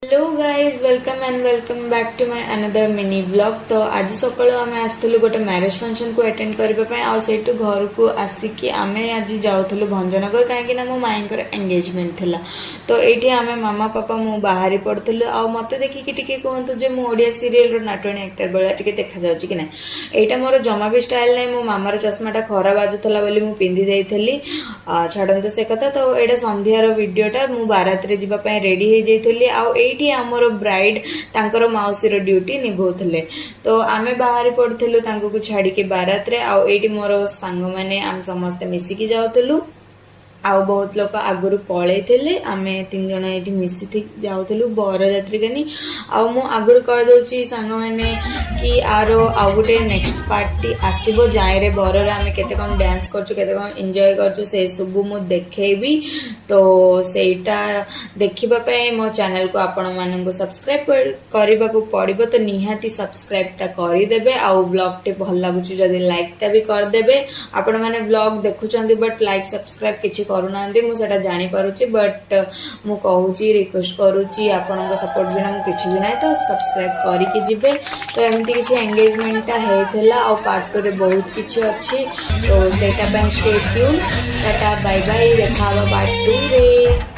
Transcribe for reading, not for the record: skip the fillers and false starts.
Hello guys welcome back to my another mini vlog. तो आज सकाळु आमे आस्थलु गोटे मैरेज फंक्शन को अटेंड करबा पय आ सेटु घर को आसिकी आमे आज जाउथलु भंजनगर काहे ना मो माईंकर एंगेजमेंट थिला। तो एठी आमे मामा पापा मु बाहरी पड़थलु आ मते देखि कि टिके कहंतु जे मो ओडिया सीरियल रो नाटोनी एक्टर बळा टिके देखा जाउची कि नै। एटा मोर जमा भी स्टाइल नै, मो मामार चश्माटा खरा बाजुथला बोली मु पिंदी देइथली। छाडंतु से कथा। तो एटा संध्यार वीडियोटा मु बारात रे जिबा पय रेडी हे जैथली आ एठी हमर ब्राइड तांकर माउसी ड्यूटी निभाउथले। तो आमे बाहरी पड़थलु तांको को छाड़ी के बारात रे आ एठी मोर संग माने आम समस्त मिसिकी जाउथलु। आउ बहुत लोग आगुरी पलैले आमे तीन जन ये मिसी जाऊलु बरजात्री गानी। आउ मु आगुरी कह दूची सांग मैंने कि आर आउ गोटे नेक्स्ट पार्टी आसब जाए बरर आमे केते कौन डांस करछु केते कौन एंजॉय करछु से सब मु देखेबी। तो सेटा देखिबा पे मो चैनल को आपण मानन सब्सक्राइब करबा को पड़िबो। तो निहाती सब्सक्राइब टा करि देबे। आउ ब्लॉग टे भल लागुची जदी लाइक टा भी कर देबे। आपण माने ब्लॉग देखुचंदी बट लाइक सब्सक्राइब किछि करूना मुझे जानी पारुची बट मु कहूची रिक्वेस्ट करूची आपन सपोर्ट बिना मु किछि भी नै। तो सब्सक्राइब करिके जिबे। तो एमती किछि एंगेजमेंट टा हेथला आ पार्ट 2 रे बहुत किछि अछि। तो सेटा पे stay tune. Tata bye bye, देखा पार्ट 2 रे।